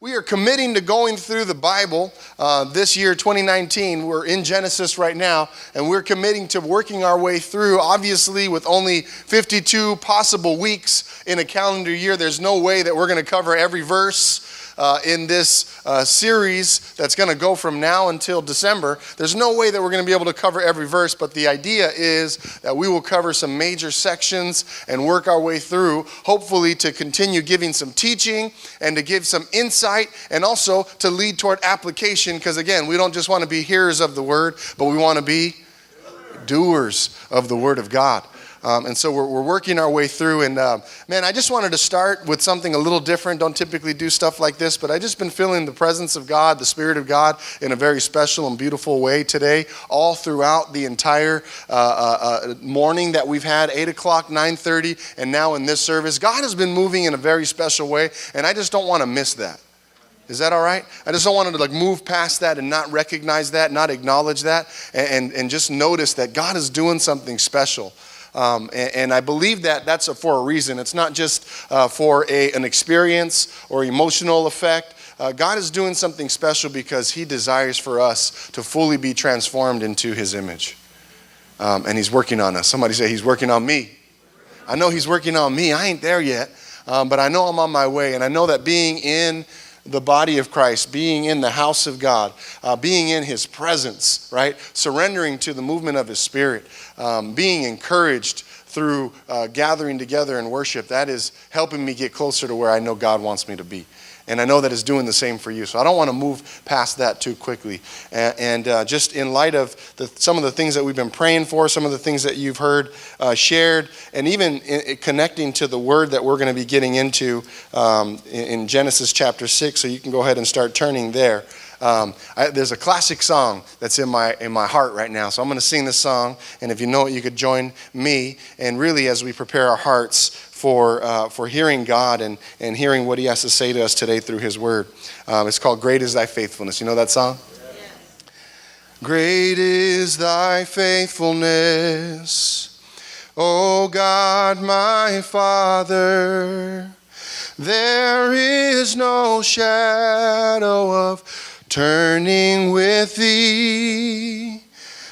We are committing to going through the Bible this year, 2019. We're in Genesis right now, and we're committing to working our way through. Obviously, with only 52 possible weeks in a calendar year, there's no way that we're going to cover every verse in this series that's going to go from now until December. There's no way that we're going to be able to cover every verse, but the idea is that we will cover some major sections and work our way through, hopefully to continue giving some teaching and to give some insight and also to lead toward application, because again, we don't just want to be hearers of the word, but we want to be doers of the word of God. And so we're working our way through, and man, I just wanted to start with something a little different. Don't typically do stuff like this, but I just been feeling the presence of God, the Spirit of God in a very special and beautiful way today, all throughout the entire morning that we've had, 8 o'clock, 9:30, and now in this service. God has been moving in a very special way, and I just don't want to miss that. Is that all right? I just don't want to move past that and not recognize that, not acknowledge that, and just notice that God is doing something special. And I believe that that's for a reason. It's not just for an experience or emotional effect. God is doing something special because he desires for us to fully be transformed into his image. And he's working on us. Somebody say, he's working on me. I know he's working on me. I ain't there yet, but I know I'm on my way. And I know that being in the body of Christ, being in the house of God, being in his presence, right? Surrendering to the movement of his Spirit, being encouraged through gathering together in worship, that is helping me get closer to where I know God wants me to be. And I know that it's doing the same for you. So I don't want to move past that too quickly. And just in light of some of the things that we've been praying for, some of the things that you've heard shared, and even connecting to the word that we're going to be getting into in Genesis chapter 6. So you can go ahead and start turning there. There's a classic song that's in my heart right now. So I'm going to sing this song. And if you know it, you could join me. And really, as we prepare our hearts for hearing God and hearing what he has to say to us today through his word. It's called Great is Thy Faithfulness. You know that song? Yes. Great is thy faithfulness, O God my Father. There is no shadow of turning with thee.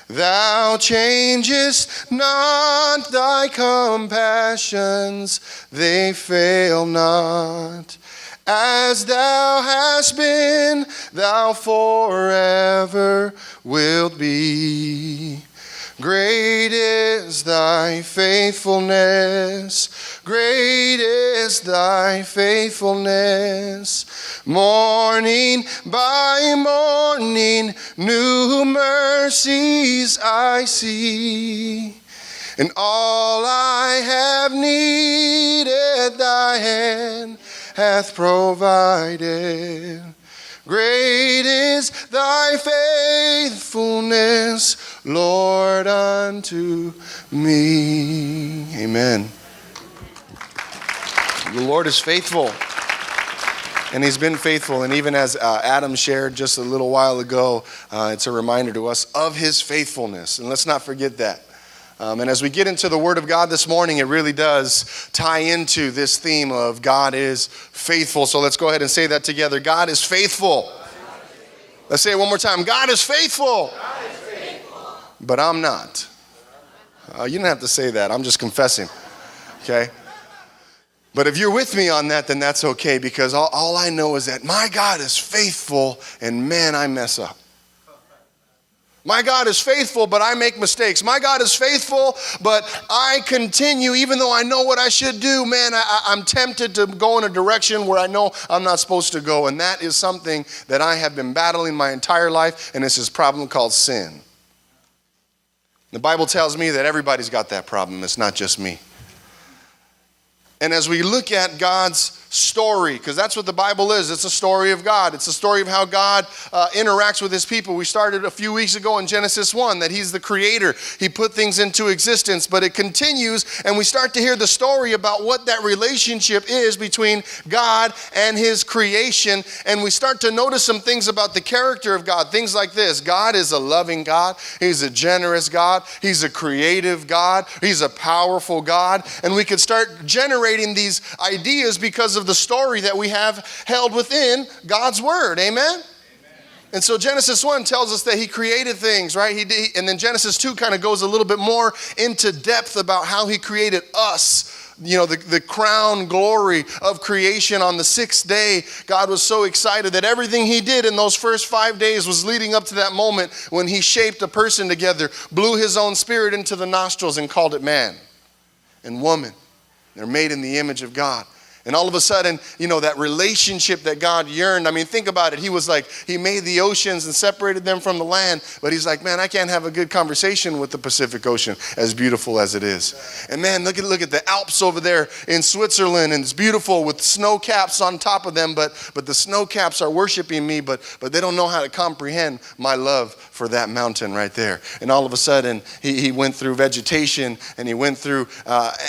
Thou changest not, thy compassions, they fail not. As thou hast been, thou forever wilt be. Great is thy faithfulness, great is thy faithfulness. Morning by morning, new mercies I see. And all I have needed, thy hand hath provided. Great is thy faithfulness, Lord, unto me. Amen. The Lord is faithful, and he's been faithful. And even as Adam shared just a little while ago, it's a reminder to us of his faithfulness. And let's not forget that. And as we get into the Word of God this morning, it really does tie into this theme of God is faithful. So let's go ahead and say that together. God is faithful. Let's say it one more time. God is faithful. God is faithful. But I'm not. You don't have to say that. I'm just confessing. Okay? But if you're with me on that, then that's okay, because all I know is that my God is faithful, and man, I mess up. My God is faithful, but I make mistakes. My God is faithful, but I continue, even though I know what I should do, man, I'm tempted to go in a direction where I know I'm not supposed to go. And that is something that I have been battling my entire life, and it's this problem called sin. The Bible tells me that everybody's got that problem. It's not just me. And as we look at God's story, because that's what the Bible is. It's a story of God. It's a story of how God interacts with his people. We started a few weeks ago in Genesis 1 that he's the creator. He put things into existence, but it continues, and we start to hear the story about what that relationship is between God and his creation, and we start to notice some things about the character of God. Things like this. God is a loving God. He's a generous God. He's a creative God. He's a powerful God. And we could start generating generating these ideas because of the story that we have held within God's word. Amen? And so Genesis 1 tells us that he created things, right? And then Genesis 2 kind of goes a little bit more into depth about how he created us. You know, the crown glory of creation on the sixth day. God was so excited that everything he did in those first 5 days was leading up to that moment when he shaped a person together, blew his own spirit into the nostrils and called it man and woman. They're made in the image of God. And all of a sudden, you know, that relationship that God yearned. I mean, think about it. He was like, he made the oceans and separated them from the land. But he's like, man, I can't have a good conversation with the Pacific Ocean, as beautiful as it is. And man, look at the Alps over there in Switzerland. And it's beautiful with snow caps on top of them. But the snow caps are worshiping me. But they don't know how to comprehend my love for that mountain right there. And all of a sudden, he went through vegetation and he went through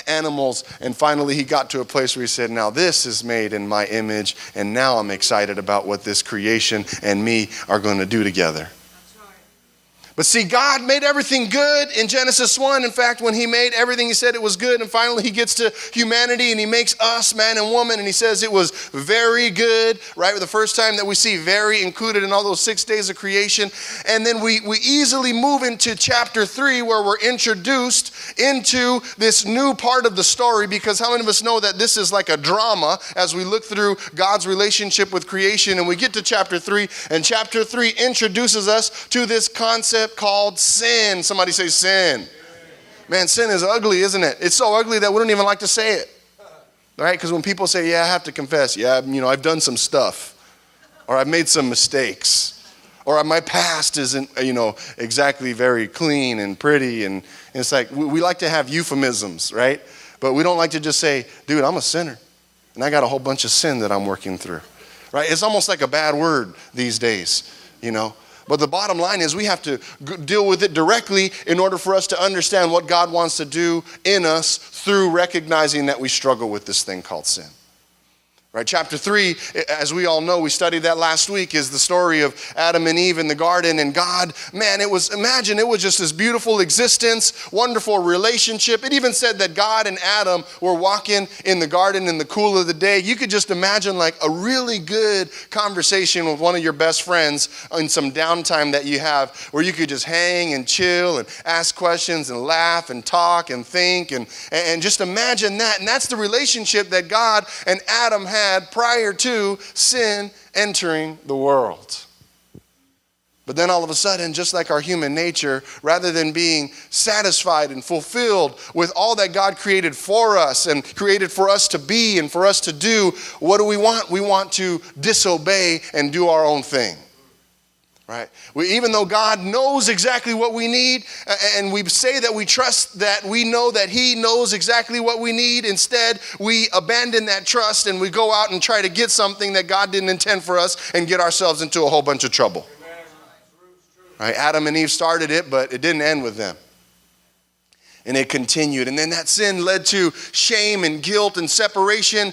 animals. And finally, he got to a place where he said, now this is made in my image, and now I'm excited about what this creation and me are going to do together. But see, God made everything good in Genesis 1. In fact, when he made everything, he said it was good. And finally, he gets to humanity and he makes us, man and woman. And he says it was very good, right? The first time that we see very included in all those 6 days of creation. And then we easily move into chapter 3 where we're introduced into this new part of the story. Because how many of us know that this is like a drama as we look through God's relationship with creation. And we get to chapter 3. And chapter 3 introduces us to this concept called sin. Somebody say sin. Man, sin is ugly, isn't it? It's so ugly that we don't even like to say it. Right? Because when people say, yeah, I have to confess, yeah, you know, I've done some stuff, or I've made some mistakes, or my past isn't, you know, exactly very clean and pretty. And it's like, we like to have euphemisms, right? But we don't like to just say, dude, I'm a sinner. And I got a whole bunch of sin that I'm working through. Right? It's almost like a bad word these days, you know. But the bottom line is we have to deal with it directly in order for us to understand what God wants to do in us through recognizing that we struggle with this thing called sin. Right, chapter 3, as we all know, we studied that last week, is the story of Adam and Eve in the garden. And God, man, it was just this beautiful existence, wonderful relationship. It even said that God and Adam were walking in the garden in the cool of the day. You could just imagine like a really good conversation with one of your best friends in some downtime that you have, where you could just hang and chill and ask questions and laugh and talk and think and just imagine that. And that's the relationship that God and Adam had prior to sin entering the world. But then all of a sudden, just like our human nature, rather than being satisfied and fulfilled with all that God created for us and created for us to be and for us to do, what do we want? We want to disobey and do our own thing. Right? Even though God knows exactly what we need, and we say that we trust that we know that he knows exactly what we need, instead we abandon that trust and we go out and try to get something that God didn't intend for us and get ourselves into a whole bunch of trouble. Right? Adam and Eve started it, but it didn't end with them. And it continued. And then that sin led to shame and guilt and separation.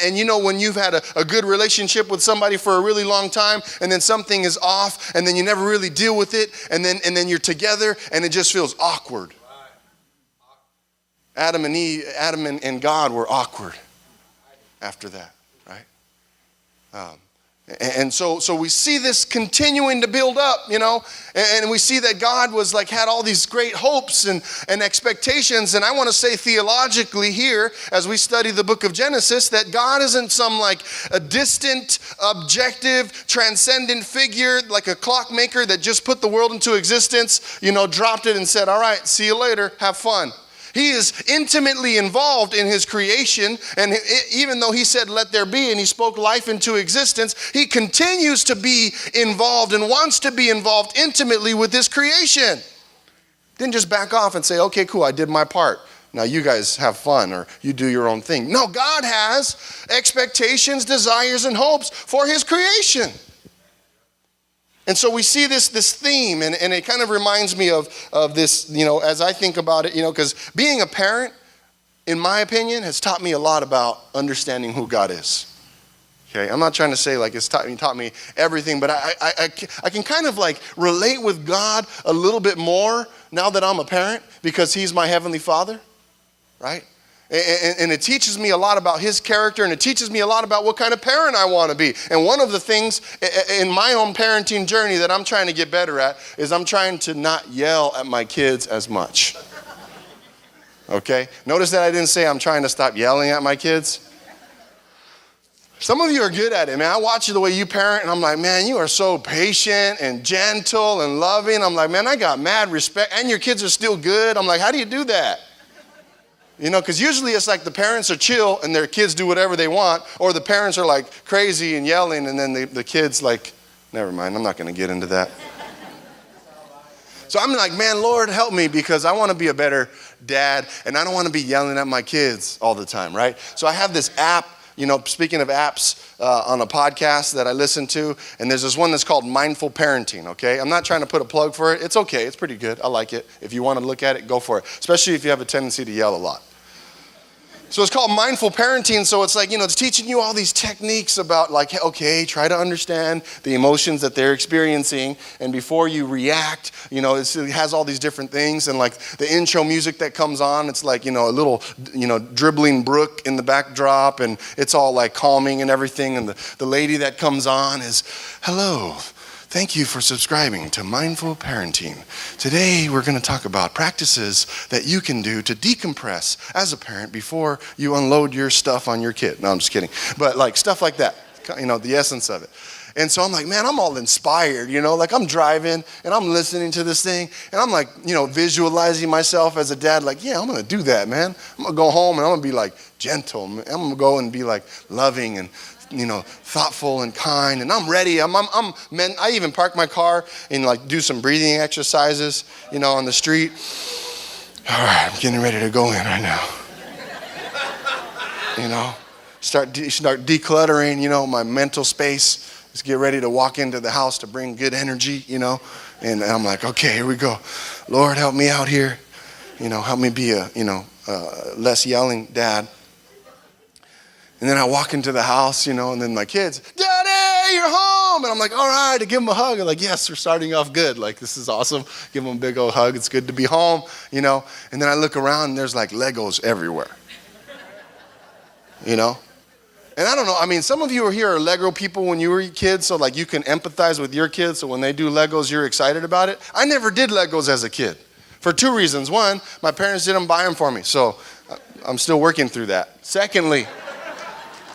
And you know, when you've had a good relationship with somebody for a really long time, and then something is off, and then you never really deal with it, and then you're together, and it just feels awkward. Adam and God were awkward after that, right? And so we see this continuing to build up, you know, and we see that God was like, had all these great hopes and expectations. And I want to say theologically here, as we study the book of Genesis, that God isn't some like a distant, objective, transcendent figure, like a clockmaker that just put the world into existence, you know, dropped it and said, all right, see you later, have fun. He is intimately involved in his creation, and even though he said, let there be, and he spoke life into existence, he continues to be involved and wants to be involved intimately with this creation. Didn't just back off and say, okay, cool, I did my part. Now you guys have fun, or you do your own thing. No, God has expectations, desires, and hopes for his creation. And so we see this theme, and it kind of reminds me of this, you know, as I think about it, you know, because being a parent, in my opinion, has taught me a lot about understanding who God is. Okay, I'm not trying to say like it's taught me everything, but I can kind of like relate with God a little bit more now that I'm a parent, because he's my heavenly Father, right? And it teaches me a lot about his character, and it teaches me a lot about what kind of parent I want to be. And one of the things in my own parenting journey that I'm trying to get better at is I'm trying to not yell at my kids as much. Okay? Notice that I didn't say I'm trying to stop yelling at my kids. Some of you are good at it, man. I watch the way you parent, and I'm like, man, you are so patient and gentle and loving. I'm like, man, I got mad respect, and your kids are still good. I'm like, how do you do that? You know, because usually it's like the parents are chill and their kids do whatever they want, or the parents are like crazy and yelling, and then the kids like, never mind, I'm not going to get into that. So I'm like, man, Lord, help me, because I want to be a better dad, and I don't want to be yelling at my kids all the time, right? So I have this app, you know, speaking of apps, on a podcast that I listen to, and there's this one that's called Mindful Parenting, okay? I'm not trying to put a plug for it. It's okay. It's pretty good. I like it. If you want to look at it, go for it, especially if you have a tendency to yell a lot. So it's called Mindful Parenting. So it's like, you know, it's teaching you all these techniques about like, okay, try to understand the emotions that they're experiencing. And before you react, you know, it has all these different things. And like the intro music that comes on, it's like, you know, a little, you know, dribbling brook in the backdrop. And it's all like calming and everything. And the lady that comes on is, hello. Thank you for subscribing to Mindful Parenting. Today we're going to talk about practices that you can do to decompress as a parent before you unload your stuff on your kid. No, I'm just kidding. But like stuff like that, you know, the essence of it. And so I'm like, man, I'm all inspired, you know, like I'm driving and I'm listening to this thing and I'm like, you know, visualizing myself as a dad, like, yeah, I'm going to do that, man. I'm going to go home and I'm going to be like gentle. I'm going to go and be like loving and, you know, thoughtful and kind, and I'm ready. I even park my car and like do some breathing exercises, you know, on the street. All right, I'm getting ready to go in right now. You know, start decluttering, you know, my mental space. Just get ready to walk into the house to bring good energy, you know. And I'm like, okay, here we go. Lord, help me out here. You know, help me be a, you know, less yelling dad. And then I walk into the house, you know, and then my kids, Daddy, you're home. And I'm like, all right, to give them a hug. I'm like, yes, we're starting off good. Like, this is awesome. Give them a big old hug. It's good to be home, you know. And then I look around and there's like Legos everywhere, you know. And I don't know, I mean, some of you are here are Lego people when you were kids, so like you can empathize with your kids. So when they do Legos, you're excited about it. I never did Legos as a kid for two reasons. One, my parents didn't buy them for me. So I'm still working through that. Secondly,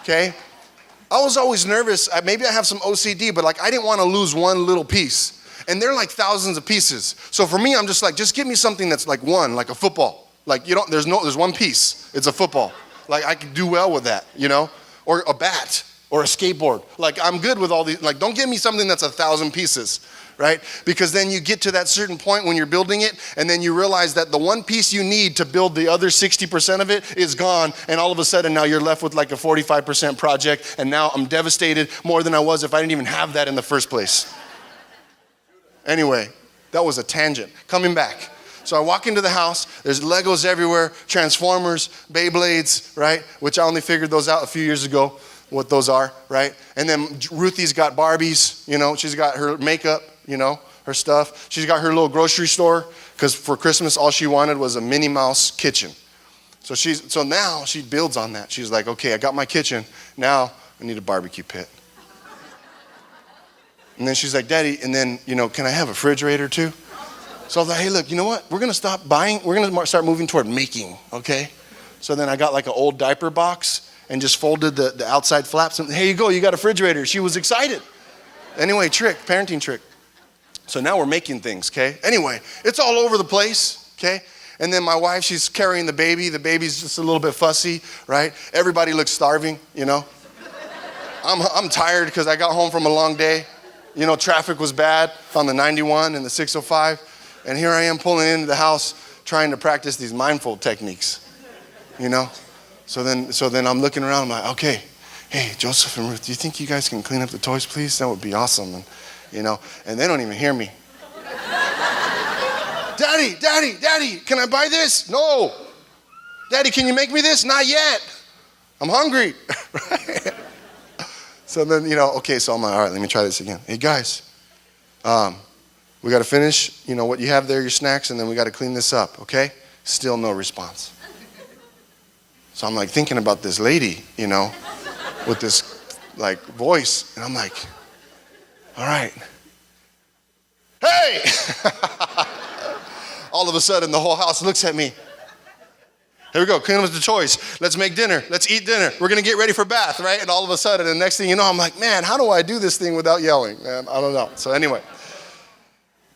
okay, I was always nervous. Maybe I have some OCD, but like I didn't want to lose one little piece. And they're like thousands of pieces. So for me, I'm just like, just give me something that's like one, like a football. Like there's one piece. It's a football. Like I could do well with that, you know, or a bat or a skateboard. Like I'm good with all these. Like don't give me something that's 1,000 pieces. Right? Because then you get to that certain point when you're building it, and then you realize that the one piece you need to build the other 60% of it is gone, and all of a sudden now you're left with like a 45% project, and now I'm devastated more than I was if I didn't even have that in the first place. Anyway, that was a tangent. Coming back. So I walk into the house, there's Legos everywhere, Transformers, Beyblades, right? Which I only figured those out a few years ago, what those are, right? And then Ruthie's got Barbies, you know, she's got her makeup, you know, her stuff. She's got her little grocery store because for Christmas, all she wanted was a Minnie Mouse kitchen. So now she builds on that. She's like, okay, I got my kitchen. Now I need a barbecue pit. And then she's like, Daddy, and then, you know, can I have a refrigerator too? So I was like, hey, look, you know what? We're going to stop buying. We're going to start moving toward making, okay? So then I got like an old diaper box and just folded the outside flaps. And here you go, you got a refrigerator. She was excited. Anyway, parenting trick. So now we're making things, okay? Anyway, it's all over the place, okay? And then my wife, she's carrying the baby. The baby's just a little bit fussy, right? Everybody looks starving, you know? I'm tired because I got home from a long day. You know, traffic was bad on the 91 and the 605. And here I am pulling into the house trying to practice these mindful techniques, you know? So then I'm looking around, I'm like, okay, hey, Joseph and Ruth, do you think you guys can clean up the toys, please? That would be awesome. And, you know, and they don't even hear me. Daddy, can I buy this? No. Daddy, can you make me this? Not yet. I'm hungry. Right? So then, you know, okay, so I'm like, all right, let me try this again. Hey, guys, we got to finish, you know, what you have there, your snacks, and then we got to clean this up, okay? Still no response. So I'm like thinking about this lady, with this like voice. And I'm like, all right. Hey! All of a sudden the whole house looks at me. Here we go, clean up the toys. Let's make dinner. Let's eat dinner. We're going to get ready for bath, right? And all of a sudden, the next thing you know, I'm like, man, how do I do this thing without yelling? Man, I don't know. So anyway.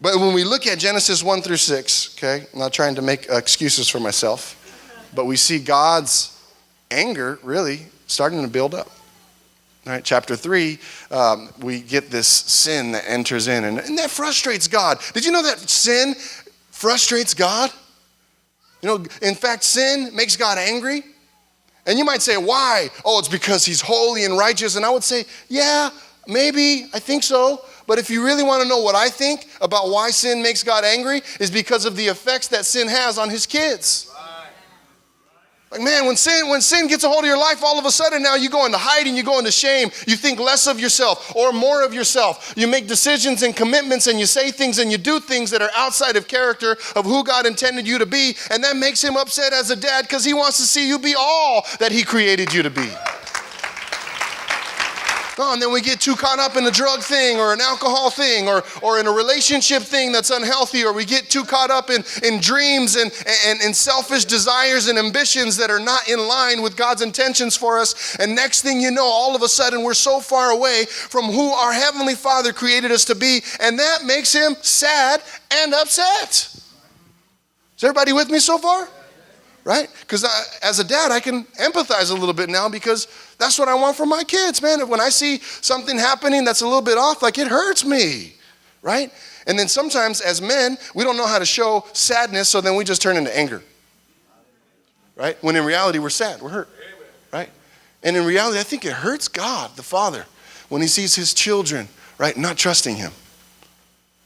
But when we look at Genesis 1 through 6, okay, I'm not trying to make excuses for myself, but we see God's anger really starting to build up. All right, chapter 3, we get this sin that enters in, and that frustrates God. Did you know that sin frustrates God? In fact, sin makes God angry. And you might say, why? Oh, it's because he's holy and righteous. And I would say, yeah, maybe, I think so. But if you really want to know what I think about why sin makes God angry, is because of the effects that sin has on his kids. Like, man, when sin gets a hold of your life, all of a sudden now you go into hiding, you go into shame, you think less of yourself or more of yourself. You make decisions and commitments and you say things and you do things that are outside of character of who God intended you to be, and that makes him upset as a dad because he wants to see you be all that he created you to be. Oh, and then we get too caught up in a drug thing or an alcohol thing or in a relationship thing that's unhealthy, or we get too caught up in dreams and selfish desires and ambitions that are not in line with God's intentions for us. And next thing you know, all of a sudden we're so far away from who our Heavenly Father created us to be, and that makes him sad and upset. Is everybody with me so far? Right? Because as a dad, I can empathize a little bit now because that's what I want for my kids, man. When I see something happening that's a little bit off, like it hurts me, right? And then sometimes as men, we don't know how to show sadness, so then we just turn into anger, right? When in reality, we're sad, we're hurt, right? And in reality, I think it hurts God, the Father, when he sees his children, right, not trusting him,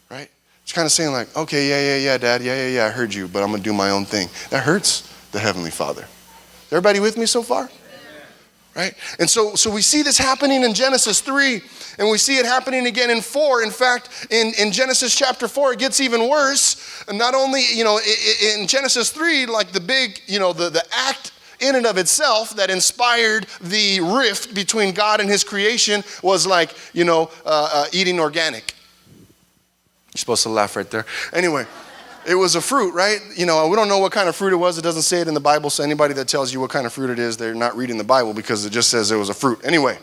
right? It's kind of saying like, okay, yeah, Dad, yeah, I heard you, but I'm going to do my own thing. That hurts the Heavenly Father. Is everybody with me so far? Right? And so we see this happening in Genesis 3, and we see it happening again in 4. In fact, in Genesis chapter 4, it gets even worse. And not only, in Genesis 3, like the big, the act in and of itself that inspired the rift between God and his creation was like, eating organic. You're supposed to laugh right there. Anyway. It was a fruit, right? We don't know what kind of fruit it was. It doesn't say it in the Bible, so anybody that tells you what kind of fruit it is, they're not reading the Bible because it just says it was a fruit. Anyway.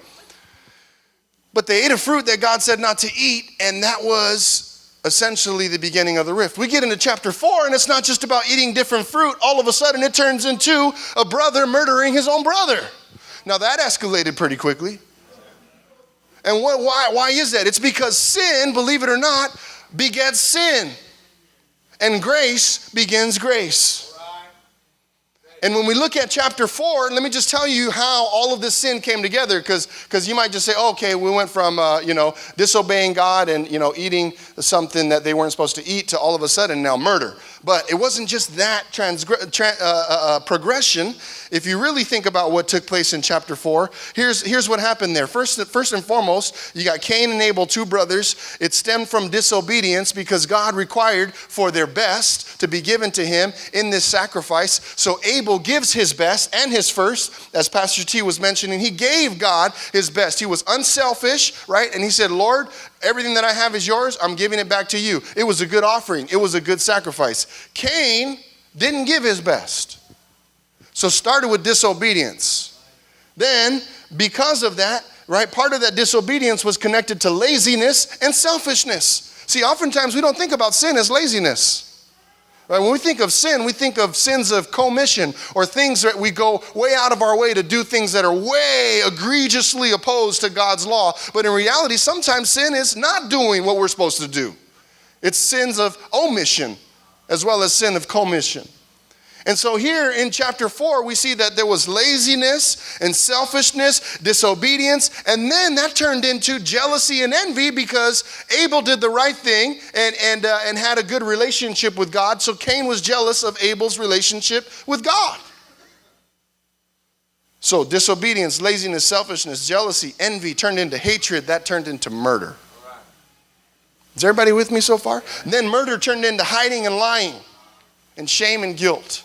But they ate a fruit that God said not to eat, and that was essentially the beginning of the rift. We get into chapter 4, and it's not just about eating different fruit. All of a sudden, it turns into a brother murdering his own brother. Now, that escalated pretty quickly. And why is that? It's because sin, believe it or not, begets sin. And grace begins grace. And when we look at chapter 4, let me just tell you how all of this sin came together, because you might just say, okay, we went from, disobeying God and, eating something that they weren't supposed to eat to all of a sudden now murder. But it wasn't just that progression. If you really think about what took place in chapter 4, here's what happened there. First and foremost, you got Cain and Abel, two brothers. It stemmed from disobedience because God required for their best to be given to him in this sacrifice. So Abel gives his best and his first. As Pastor T was mentioning, he gave God his best. He was unselfish, right? And he said, Lord, everything that I have is yours. I'm giving it back to you. It was a good offering. It was a good sacrifice. Cain didn't give his best. So started with disobedience. Then, because of that, right, part of that disobedience was connected to laziness and selfishness. See, oftentimes we don't think about sin as laziness. Right? When we think of sin, we think of sins of commission or things that we go way out of our way to do things that are way egregiously opposed to God's law. But in reality, sometimes sin is not doing what we're supposed to do. It's sins of omission as well as sin of commission. And so here in chapter 4, we see that there was laziness and selfishness, disobedience, and then that turned into jealousy and envy because Abel did the right thing and had a good relationship with God. So Cain was jealous of Abel's relationship with God. So disobedience, laziness, selfishness, jealousy, envy turned into hatred. That turned into murder. Is everybody with me so far? And then murder turned into hiding and lying and shame and guilt.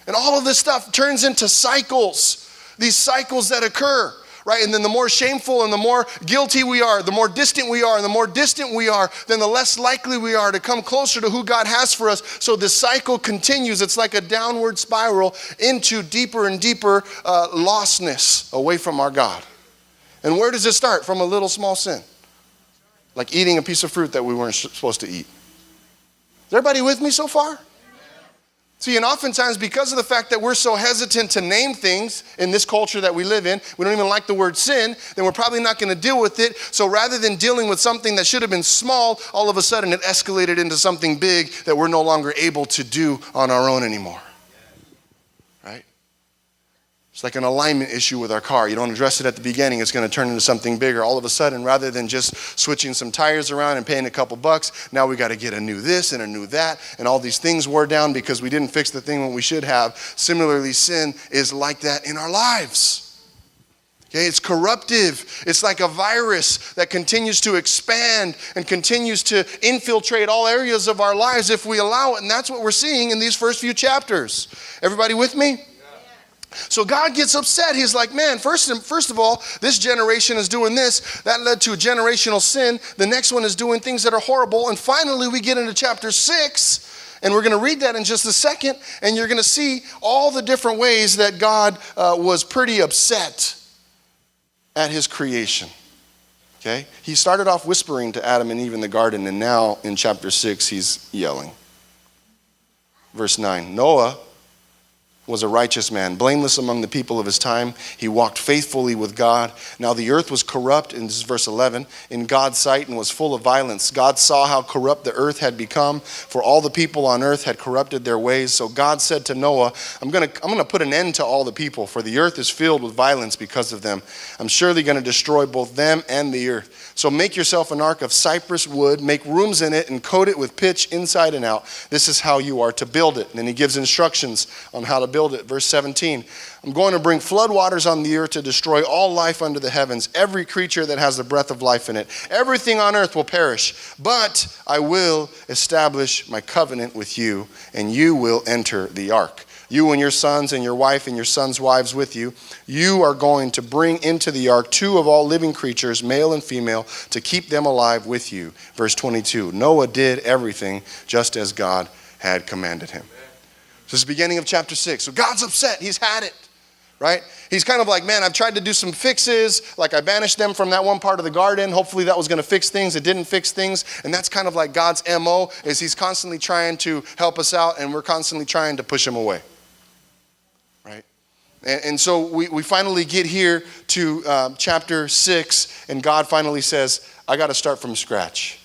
And all of this stuff turns into cycles, these cycles that occur, right? And then the more shameful and the more guilty we are, the more distant we are, and the more distant we are, then the less likely we are to come closer to who God has for us. So this cycle continues. It's like a downward spiral into deeper and deeper lostness away from our God. And where does it start? From a little small sin. Like eating a piece of fruit that we weren't supposed to eat. Is everybody with me so far? See, and oftentimes because of the fact that we're so hesitant to name things in this culture that we live in, we don't even like the word sin, then we're probably not going to deal with it. So rather than dealing with something that should have been small, all of a sudden it escalated into something big that we're no longer able to do on our own anymore. Right? It's like an alignment issue with our car. You don't address it at the beginning, it's going to turn into something bigger. All of a sudden, rather than just switching some tires around and paying a couple bucks, now we got to get a new this and a new that, and all these things wore down because we didn't fix the thing when we should have. Similarly, sin is like that in our lives. Okay, it's corruptive. It's like a virus that continues to expand and continues to infiltrate all areas of our lives if we allow it, and that's what we're seeing in these first few chapters. Everybody with me? So God gets upset. He's like, man, first of all, this generation is doing this. That led to a generational sin. The next one is doing things that are horrible. And finally, we get into chapter 6, and we're going to read that in just a second. And you're going to see all the different ways that God was pretty upset at his creation. Okay? He started off whispering to Adam and Eve in the garden, and now in chapter 6, he's yelling. Verse 9, Noah was a righteous man, blameless among the people of his time. He walked faithfully with God. Now the earth was corrupt, and this is verse 11, in God's sight and was full of violence. God saw how corrupt the earth had become, for all the people on earth had corrupted their ways. So God said to Noah, I'm going to put an end to all the people, for the earth is filled with violence because of them. I'm surely going to destroy both them and the earth. So make yourself an ark of cypress wood, make rooms in it, and coat it with pitch inside and out. This is how you are to build it. And then he gives instructions on how to build it. Verse 17, I'm going to bring floodwaters on the earth to destroy all life under the heavens, every creature that has the breath of life in it. Everything on earth will perish, but I will establish my covenant with you, and you will enter the ark. You and your sons and your wife and your sons' wives with you. You are going to bring into the ark 2 of all living creatures, male and female, to keep them alive with you. Verse 22, Noah did everything just as God had commanded him. So it's the beginning of chapter 6. So God's upset. He's had it, right? He's kind of like, man, I've tried to do some fixes. Like I banished them from that one part of the garden. Hopefully that was going to fix things. It didn't fix things. And that's kind of like God's MO, is he's constantly trying to help us out, and we're constantly trying to push him away. Right? And so we finally get here to chapter 6, and God finally says, I got to start from scratch.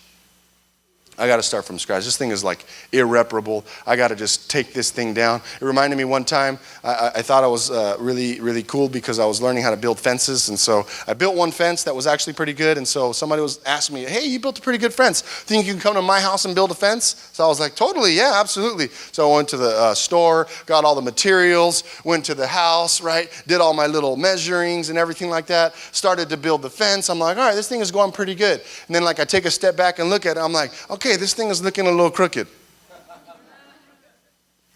I got to start from scratch. This thing is like irreparable. I got to just take this thing down. It reminded me one time, I thought I was really, really cool because I was learning how to build fences. And so I built one fence that was actually pretty good. And so somebody was asking me, hey, you built a pretty good fence. Think you can come to my house and build a fence? So I was like, totally, yeah, absolutely. So I went to the store, got all the materials, went to the house, right? Did all my little measurings and everything like that. Started to build the fence. I'm like, all right, this thing is going pretty good. And then like I take a step back and look at it. I'm like, okay, this thing is looking a little crooked,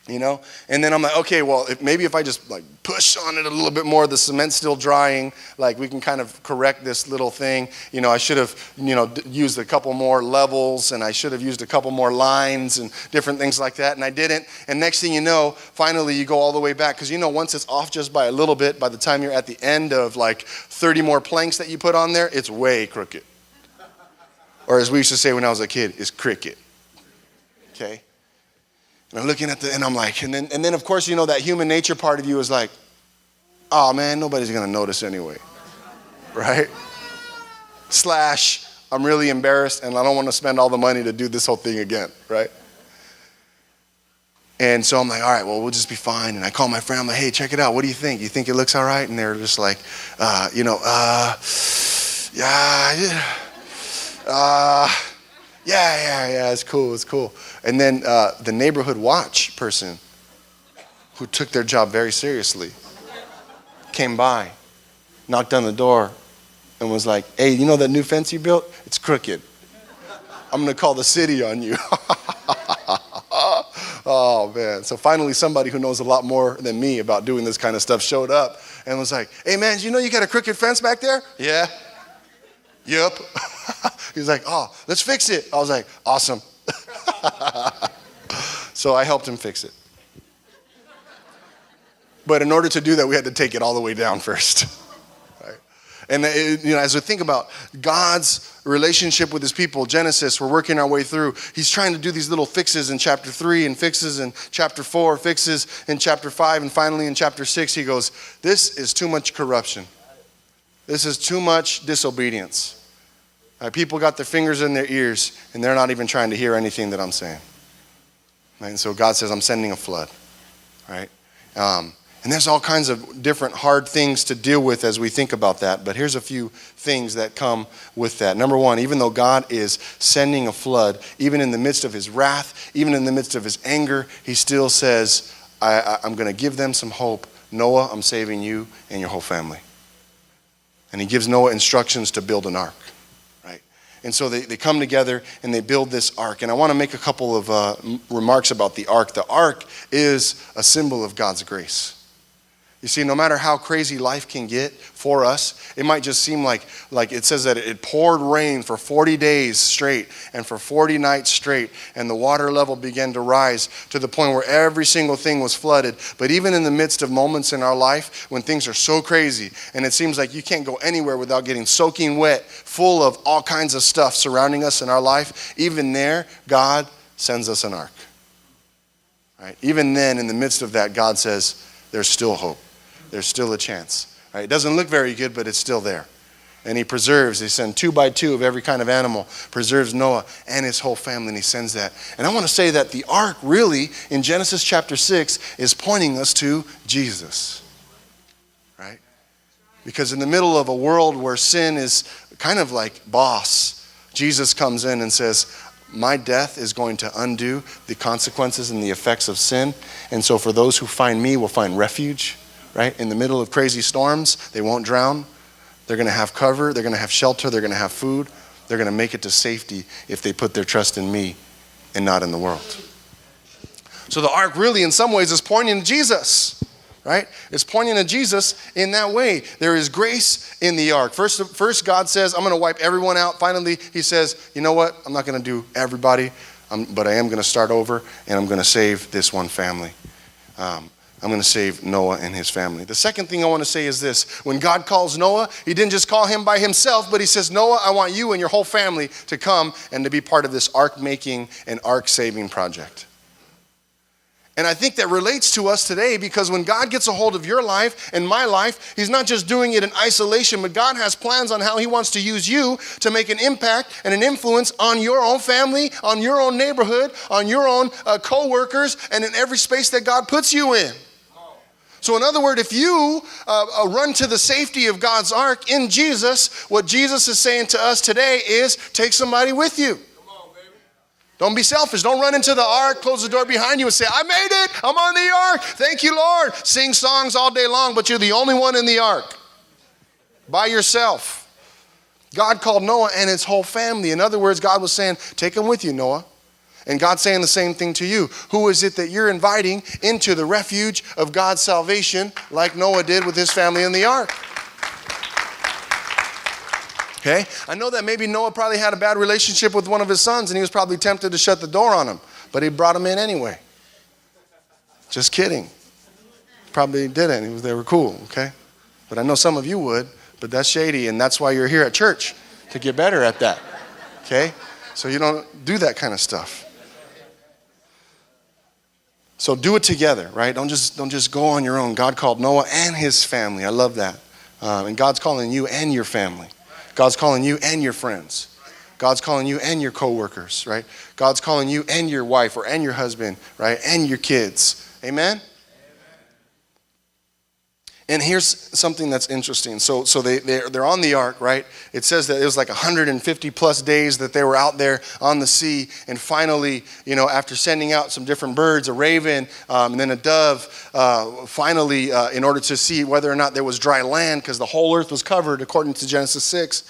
you know? And then I'm like, okay, well, maybe if I just like push on it a little bit more, the cement's still drying, like we can kind of correct this little thing. You know, I should have, used a couple more levels, and I should have used a couple more lines and different things like that, and I didn't. And next thing you know, finally you go all the way back, because once it's off just by a little bit, by the time you're at the end of like 30 more planks that you put on there, it's way crooked. Or as we used to say when I was a kid, it's cricket. Okay? And I'm looking at and I'm like, and then of course, that human nature part of you is like, oh man, nobody's going to notice anyway. Right? / I'm really embarrassed and I don't want to spend all the money to do this whole thing again. Right? And so I'm like, all right, well, we'll just be fine. And I call my friend, I'm like, hey, check it out. What do you think? You think it looks all right? And they're just like, yeah, it's cool. And then the neighborhood watch person who took their job very seriously came by, knocked on the door, and was like, hey, that new fence you built? It's crooked. I'm going to call the city on you. Oh, Oh, man. So finally somebody who knows a lot more than me about doing this kind of stuff showed up and was like, hey, man, you know you got a crooked fence back there? Yeah. Yep. He's like, oh, let's fix it. I was like, awesome. So I helped him fix it. But in order to do that, we had to take it all the way down first. Right? And as we think about God's relationship with his people, Genesis, we're working our way through. He's trying to do these little fixes in chapter 3 and fixes in chapter 4, fixes in chapter 5, and finally in chapter 6, he goes, this is too much corruption. This is too much disobedience. People got their fingers in their ears, and they're not even trying to hear anything that I'm saying. Right? And so God says, I'm sending a flood. Right? And there's all kinds of different hard things to deal with as we think about that. But here's a few things that come with that. Number one, even though God is sending a flood, even in the midst of his wrath, even in the midst of his anger, he still says, I'm going to give them some hope. Noah, I'm saving you and your whole family. And he gives Noah instructions to build an ark. Right? And so they come together and they build this ark. And I want to make a couple of remarks about the ark. The ark is a symbol of God's grace. You see, no matter how crazy life can get for us, it might just seem like it says that it poured rain for 40 days straight and for 40 nights straight, and the water level began to rise to the point where every single thing was flooded. But even in the midst of moments in our life when things are so crazy and it seems like you can't go anywhere without getting soaking wet, full of all kinds of stuff surrounding us in our life, even there, God sends us an ark. Right? Even then, in the midst of that, God says, there's still hope. There's still a chance. Right? It doesn't look very good, but it's still there. And he preserves, he sends 2 by 2 of every kind of animal, preserves Noah and his whole family, and he sends that. And I want to say that the ark really, in Genesis chapter 6, is pointing us to Jesus. Right? Because in the middle of a world where sin is kind of like boss, Jesus comes in and says, my death is going to undo the consequences and the effects of sin. And so for those who find me will find refuge. Right? In the middle of crazy storms, they won't drown. They're going to have cover. They're going to have shelter. They're going to have food. They're going to make it to safety if they put their trust in me and not in the world. So the ark really, in some ways, is pointing to Jesus. Right? It's pointing to Jesus in that way. There is grace in the ark. First God says, I'm going to wipe everyone out. Finally, he says, you know what? I'm not going to do everybody, but I am going to start over, and I'm going to save this one family. I'm going to save Noah and his family. The second thing I want to say is this. When God calls Noah, he didn't just call him by himself, but he says, Noah, I want you and your whole family to come and to be part of this ark making and ark saving project. And I think that relates to us today, because when God gets a hold of your life and my life, he's not just doing it in isolation, but God has plans on how he wants to use you to make an impact and an influence on your own family, on your own neighborhood, on your own co-workers, and in every space that God puts you in. So in other words, if you run to the safety of God's ark in Jesus, what Jesus is saying to us today is take somebody with you. Come on, baby. Don't be selfish. Don't run into the ark, close the door behind you and say, I made it. I'm on the ark. Thank you, Lord. Sing songs all day long, but you're the only one in the ark by yourself. God called Noah and his whole family. In other words, God was saying, take them with you, Noah. And God's saying the same thing to you. Who is it that you're inviting into the refuge of God's salvation like Noah did with his family in the ark? Okay? I know that maybe Noah probably had a bad relationship with one of his sons and he was probably tempted to shut the door on him. But he brought him in anyway. Just kidding. Probably didn't. They were cool, okay? But I know some of you would, but that's shady, and that's why you're here at church, to get better at that. Okay? So you don't do that kind of stuff. So do it together, right? Don't just go on your own. God called Noah and his family. I love that. And God's calling you and your family. God's calling you and your friends. God's calling you and your coworkers, right? God's calling you and your wife or and your husband, right? And your kids. Amen? And here's something that's interesting. So they're on the ark, right? It says that it was like 150 plus days that they were out there on the sea. And finally, after sending out some different birds, a raven, and then a dove, finally, in order to see whether or not there was dry land, because the whole earth was covered, according to Genesis 6.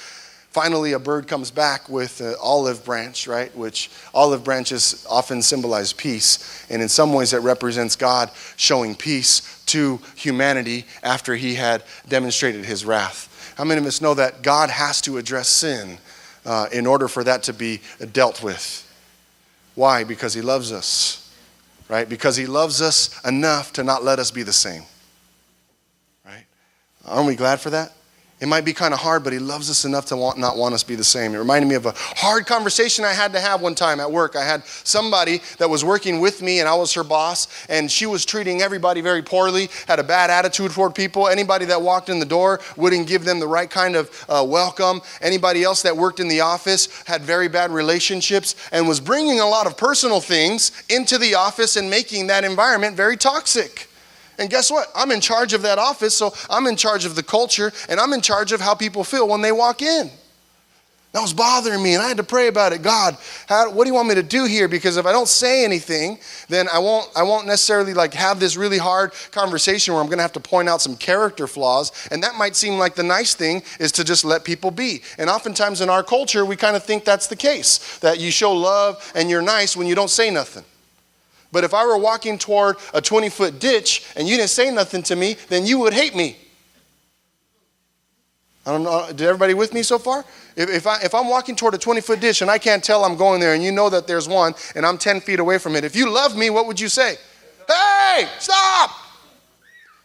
Finally, a bird comes back with an olive branch, right? Which olive branches often symbolize peace. And in some ways, that represents God showing peace to humanity after he had demonstrated his wrath. How many of us know that God has to address sin in order for that to be dealt with? Why? Because he loves us, right? Because he loves us enough to not let us be the same, right? Aren't we glad for that? It might be kind of hard, but he loves us enough to not want us to be the same. It reminded me of a hard conversation I had to have one time at work. I had somebody that was working with me, and I was her boss, and she was treating everybody very poorly, had a bad attitude toward people. Anybody that walked in the door wouldn't give them the right kind of welcome. Anybody else that worked in the office had very bad relationships and was bringing a lot of personal things into the office and making that environment very toxic. And guess what? I'm in charge of that office, so I'm in charge of the culture, and I'm in charge of how people feel when they walk in. That was bothering me, and I had to pray about it. God, what do you want me to do here? Because if I don't say anything, then I won't necessarily have this really hard conversation where I'm going to have to point out some character flaws, and that might seem like the nice thing is to just let people be. And oftentimes in our culture, we kind of think that's the case, that you show love and you're nice when you don't say nothing. But if I were walking toward a 20-foot ditch and you didn't say nothing to me, then you would hate me. I don't know. Did everybody with me so far? If I'm walking toward a 20-foot ditch and I can't tell I'm going there and you know that there's one and I'm 10 feet away from it, if you love me, what would you say? Hey, stop!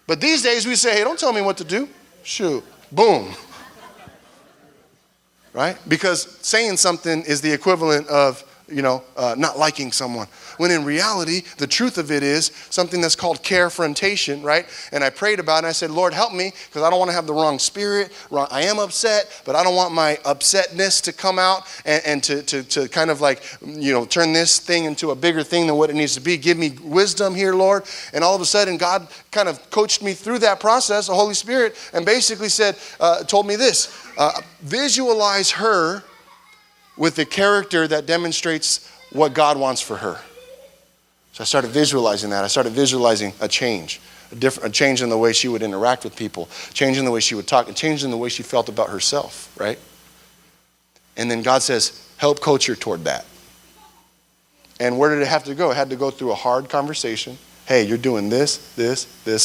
But these days we say, hey, don't tell me what to do. Shoot. Boom. Right? Because saying something is the equivalent of not liking someone. When in reality, the truth of it is something that's called carefrontation, right? And I prayed about it and I said, Lord, help me, because I don't want to have the wrong spirit. I am upset, but I don't want my upsetness to come out and to kind of turn this thing into a bigger thing than what it needs to be. Give me wisdom here, Lord. And all of a sudden, God kind of coached me through that process, the Holy Spirit, and basically told me this, visualize her with the character that demonstrates what God wants for her. So I started visualizing that. I started visualizing a change, a change in the way she would interact with people, change in the way she would talk, and change in the way she felt about herself, right? And then God says, help coach her toward that. And where did it have to go? It had to go through a hard conversation. Hey, you're doing this,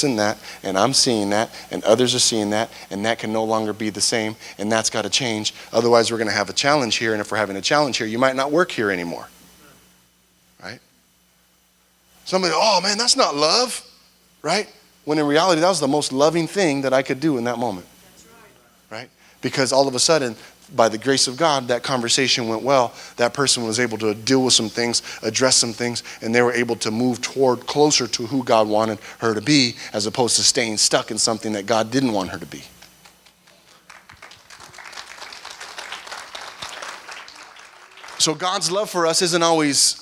and that, and I'm seeing that, and others are seeing that, and that can no longer be the same, and that's got to change. Otherwise, we're going to have a challenge here, and if we're having a challenge here, you might not work here anymore. Right? Somebody, oh man, that's not love, right? When in reality, that was the most loving thing that I could do in that moment. That's right. Because all of a sudden, by the grace of God, that conversation went well. That person was able to deal with some things, address some things, and they were able to move toward closer to who God wanted her to be, as opposed to staying stuck in something that God didn't want her to be. So God's love for us isn't always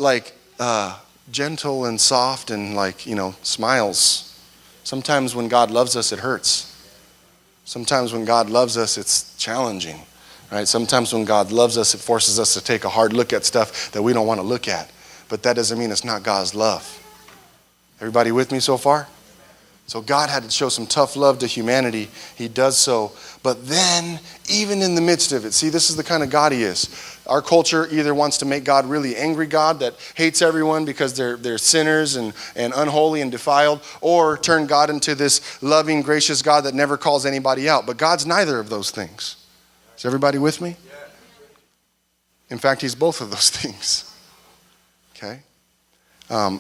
gentle and soft and smiles. Sometimes when God loves us, it hurts. Sometimes when God loves us, it's challenging. Right? Sometimes when God loves us, it forces us to take a hard look at stuff that we don't want to look at. But that doesn't mean it's not God's love. Everybody with me so far? So God had to show some tough love to humanity. He does so. But then, even in the midst of it, see, this is the kind of God he is. Our culture either wants to make God really angry God that hates everyone because they're sinners and unholy and defiled, or turn God into this loving, gracious God that never calls anybody out. But God's neither of those things. Is everybody with me? In fact, he's both of those things. Okay?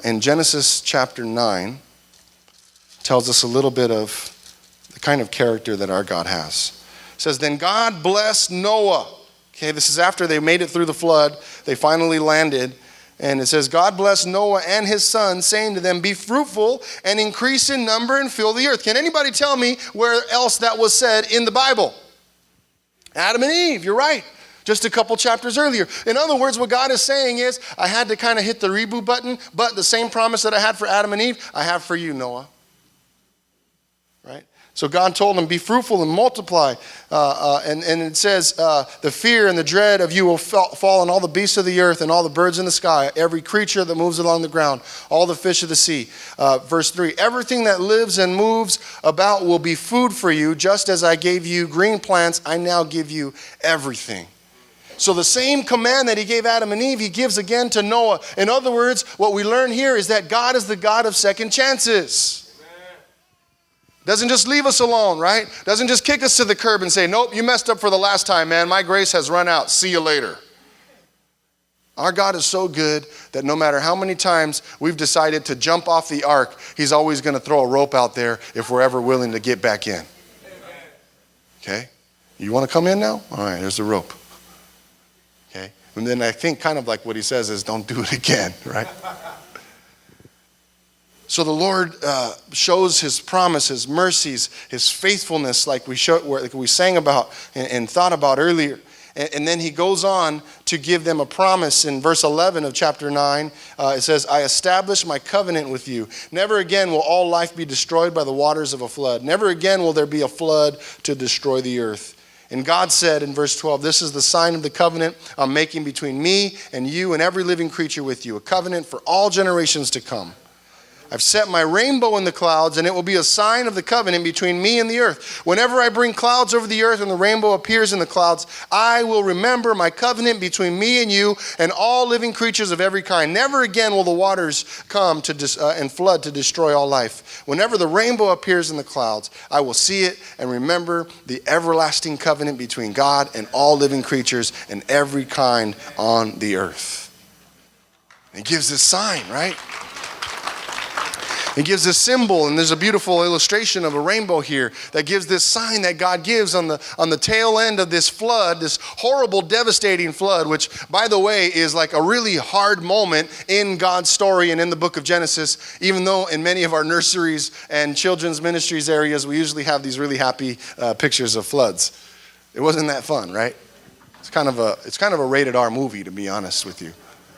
In Genesis chapter 9, tells us a little bit of the kind of character that our God has. It says, then God blessed Noah. Okay, this is after they made it through the flood. They finally landed. And it says, God blessed Noah and his sons, saying to them, be fruitful and increase in number and fill the earth. Can anybody tell me where else that was said in the Bible? Adam and Eve, you're right. Just a couple chapters earlier. In other words, what God is saying is, I had to kind of hit the reboot button, but the same promise that I had for Adam and Eve, I have for you, Noah. Right? So God told him, be fruitful and multiply. And it says, the fear and the dread of you will fall on all the beasts of the earth and all the birds in the sky, every creature that moves along the ground, all the fish of the sea. Verse 3, everything that lives and moves about will be food for you. Just as I gave you green plants, I now give you everything. So the same command that he gave Adam and Eve, he gives again to Noah. In other words, what we learn here is that God is the God of second chances. Doesn't just leave us alone, right? Doesn't just kick us to the curb and say, nope, you messed up for the last time, man. My grace has run out. See you later. Our God is so good that no matter how many times we've decided to jump off the ark, he's always going to throw a rope out there if we're ever willing to get back in. Okay? You want to come in now? All right, there's the rope. Okay? And then I think kind of like what he says is don't do it again, right? So the Lord shows his promise, his mercies, his faithfulness like we sang about and thought about earlier. And then he goes on to give them a promise in verse 11 of chapter 9. It says, I establish my covenant with you. Never again will all life be destroyed by the waters of a flood. Never again will there be a flood to destroy the earth. And God said in verse 12, this is the sign of the covenant I'm making between me and you and every living creature with you, a covenant for all generations to come. I've set my rainbow in the clouds, and it will be a sign of the covenant between me and the earth. Whenever I bring clouds over the earth and the rainbow appears in the clouds, I will remember my covenant between me and you and all living creatures of every kind. Never again will the waters come and flood to destroy all life. Whenever the rainbow appears in the clouds, I will see it and remember the everlasting covenant between God and all living creatures and every kind on the earth. It gives this sign, right? It gives this symbol, and there's a beautiful illustration of a rainbow here that gives this sign that God gives on the tail end of this flood, this horrible, devastating flood, which, by the way, is like a really hard moment in God's story and in the book of Genesis, even though in many of our nurseries and children's ministries areas, we usually have these really happy pictures of floods. It wasn't that fun, right? It's kind of a rated R movie, to be honest with you,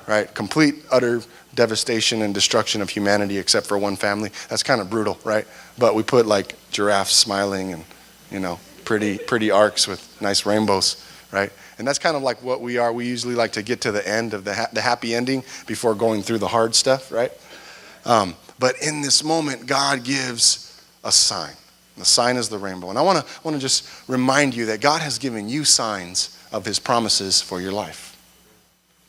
right? Complete, utter devastation and destruction of humanity except for one family. That's kind of brutal, right? But we put like giraffes smiling and, pretty arcs with nice rainbows, right? And that's kind of like what we are. We usually like to get to the end of the happy ending before going through the hard stuff, right? But in this moment, God gives a sign. The sign is the rainbow. And I want to just remind you that God has given you signs of his promises for your life.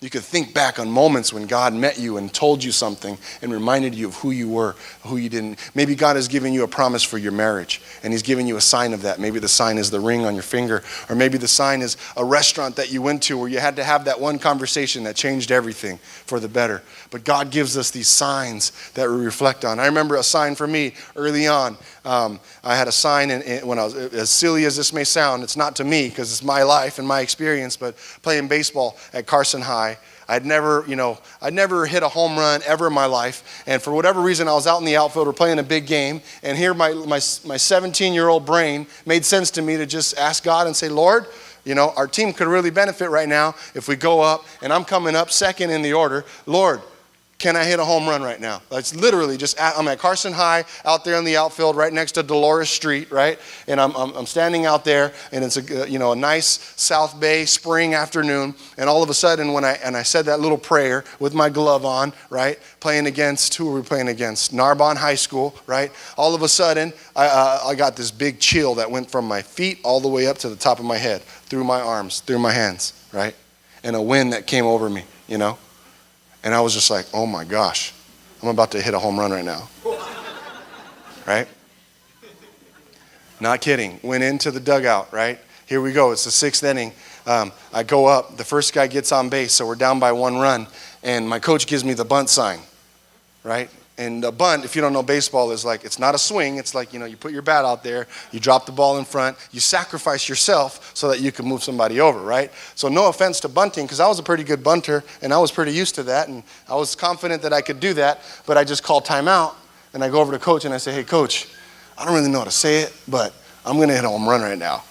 You could think back on moments when God met you and told you something and reminded you of who you were, who you didn't. Maybe God has given you a promise for your marriage and he's given you a sign of that. Maybe the sign is the ring on your finger, or maybe the sign is a restaurant that you went to where you had to have that one conversation that changed everything for the better. But God gives us these signs that we reflect on. I remember a sign for me early on. I had a sign when I was, as silly as this may sound, it's not to me because it's my life and my experience, but playing baseball at Carson High, I'd never hit a home run ever in my life. And for whatever reason, I was out in the outfield, we're playing a big game. And here my 17-year-old brain made sense to me to just ask God and say, Lord, our team could really benefit right now if we go up and I'm coming up second in the order. Lord, can I hit a home run right now? It's literally I'm at Carson High out there in the outfield right next to Dolores Street, right? And I'm standing out there and it's a nice South Bay spring afternoon. And all of a sudden when I said that little prayer with my glove on, right? Who were we playing against? Narbonne High School, right? All of a sudden I got this big chill that went from my feet all the way up to the top of my head, through my arms, through my hands, right? And a wind that came over me, And I was just like, oh my gosh, I'm about to hit a home run right now. Right? Not kidding. Went into the dugout, right? Here we go. It's the sixth inning. I go up. The first guy gets on base, so we're down by 1 run. And my coach gives me the bunt sign, right? And a bunt, if you don't know baseball, is like, it's not a swing. It's like, you put your bat out there, you drop the ball in front, you sacrifice yourself so that you can move somebody over, right? So no offense to bunting, because I was a pretty good bunter, and I was pretty used to that, and I was confident that I could do that, but I just called timeout, and I go over to coach, and I say, hey, coach, I don't really know how to say it, but I'm going to hit a home run right now.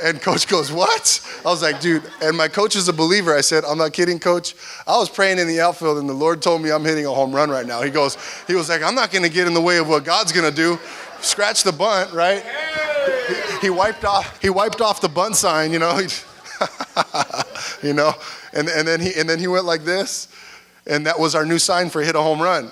And coach goes, what? I was like, dude, and my coach is a believer. I said, I'm not kidding, coach. I was praying in the outfield and the Lord told me I'm hitting a home run right now. He was like, I'm not going to get in the way of what God's going to do. Scratch the bunt, right? He wiped off the bunt sign, you know. You know, and then he went like this, and that was our new sign for hit a home run.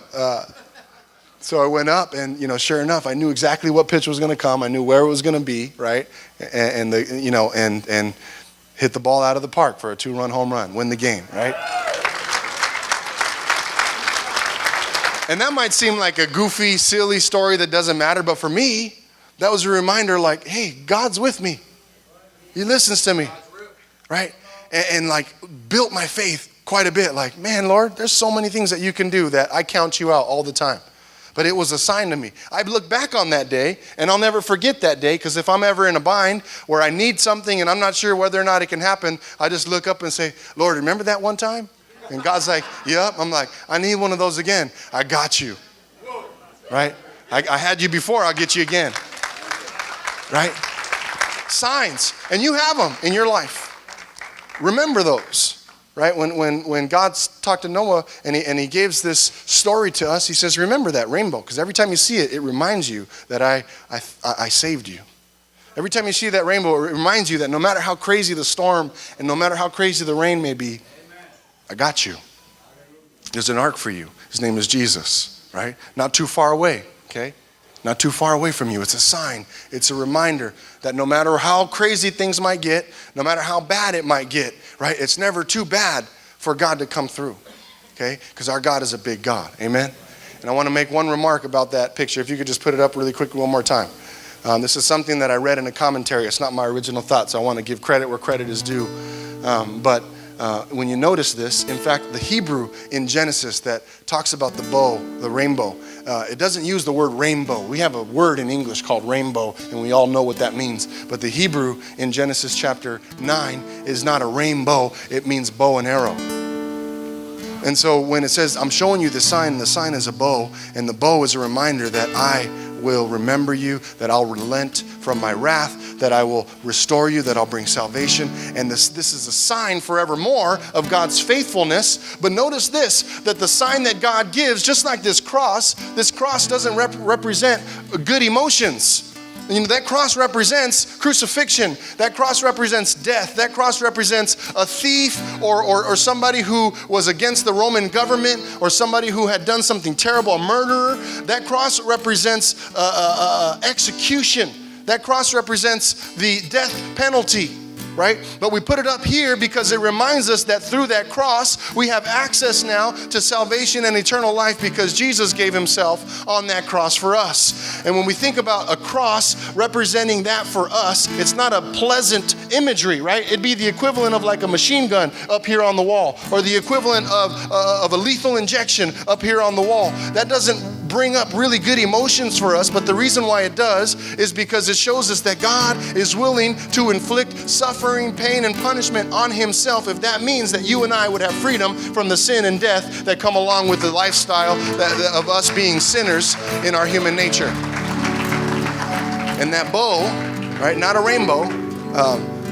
So I went up, and you know, sure enough, I knew exactly what pitch was going to come. I knew where it was going to be, right? And hit the ball out of the park for a 2-run home run, win the game, right? And that might seem like a goofy, silly story that doesn't matter, but for me, that was a reminder like, hey, God's with me. He listens to me, right? And like built my faith quite a bit. Like, man, Lord, there's so many things that you can do that I count you out all the time. But it was a sign to me. I look back on that day, and I'll never forget that day, because if I'm ever in a bind where I need something and I'm not sure whether or not it can happen, I just look up and say, Lord, remember that one time? And God's like, yep. I'm like, I need one of those again. I got you, right? I had you before, I'll get you again, right? Signs, and you have them in your life. Remember those. Right, when God talked to Noah and he gives this story to us, he says, remember that rainbow, because every time you see it, it reminds you that I saved you. Every time you see that rainbow, it reminds you that no matter how crazy the storm and no matter how crazy the rain may be, I got you. There's an ark for you. His name is Jesus, right? Not too far away, okay? Not too far away from you. It's a sign. It's a reminder that no matter how crazy things might get, no matter how bad it might get, right? It's never too bad for God to come through, okay? Because our God is a big God, amen? And I want to make one remark about that picture. If you could just put it up really quick one more time. This is something that I read in a commentary. It's not my original thought, so I want to give credit where credit is due. But when you notice this, in fact, the Hebrew in Genesis that talks about the bow, the rainbow, it doesn't use the word rainbow. We have a word in English called rainbow, and we all know what that means. But the Hebrew in Genesis chapter 9 is not a rainbow. It means bow and arrow. And so when it says, I'm showing you the sign is a bow, and the bow is a reminder that I will remember you, that I'll relent from my wrath, that I will restore you, that I'll bring salvation. And this is a sign forevermore of God's faithfulness. But notice this, that the sign that God gives, just like this cross doesn't represent good emotions. You know, that cross represents crucifixion. That cross represents death. That cross represents a thief or somebody who was against the Roman government or somebody who had done something terrible, a murderer. That cross represents execution. That cross represents the death penalty. Right? But we put it up here because it reminds us that through that cross, we have access now to salvation and eternal life because Jesus gave himself on that cross for us. And when we think about a cross representing that for us, it's not a pleasant imagery, right? It'd be the equivalent of like a machine gun up here on the wall, or the equivalent of a lethal injection up here on the wall. That doesn't bring up really good emotions for us, but the reason why it does is because it shows us that God is willing to inflict suffering, pain, and punishment on himself if that means that you and I would have freedom from the sin and death that come along with the lifestyle of us being sinners in our human nature. And that bow, right, not a rainbow,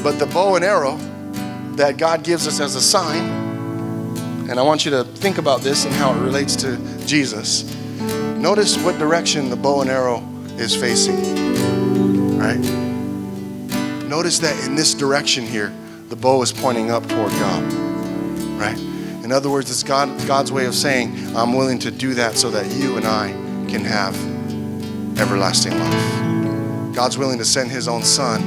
but the bow and arrow that God gives us as a sign, and I want you to think about this and how it relates to Jesus. Notice what direction the bow and arrow is facing, right? Notice that in this direction here, the bow is pointing up toward God, right? In other words, it's God's way of saying, I'm willing to do that so that you and I can have everlasting life. God's willing to send his own son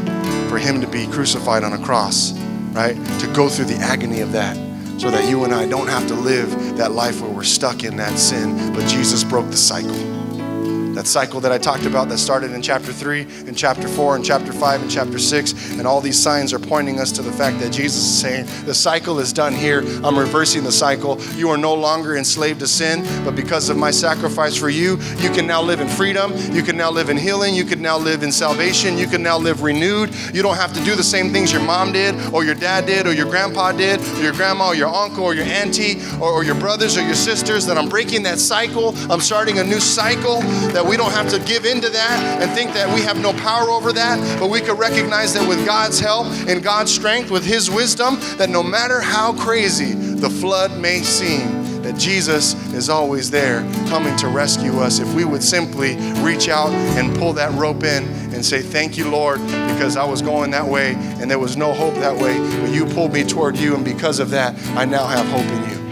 for him to be crucified on a cross, right? To go through the agony of that, so that you and I don't have to live that life where we're stuck in that sin, but Jesus broke the cycle. That cycle that I talked about that started in chapter 3, in chapter 4, in chapter 5, and chapter 6. And all these signs are pointing us to the fact that Jesus is saying, the cycle is done here. I'm reversing the cycle. You are no longer enslaved to sin, but because of my sacrifice for you, you can now live in freedom. You can now live in healing. You can now live in salvation. You can now live renewed. You don't have to do the same things your mom did, or your dad did, or your grandpa did, or your grandma, or your uncle, or your auntie, or your brothers, or your sisters. That I'm breaking that cycle. I'm starting a new cycle that we don't have to give into that and think that we have no power over that, but we could recognize that with God's help and God's strength, with his wisdom, that no matter how crazy the flood may seem, that Jesus is always there coming to rescue us if we would simply reach out and pull that rope in and say, thank you, Lord, because I was going that way and there was no hope that way, but you pulled me toward you, and because of that, I now have hope in you.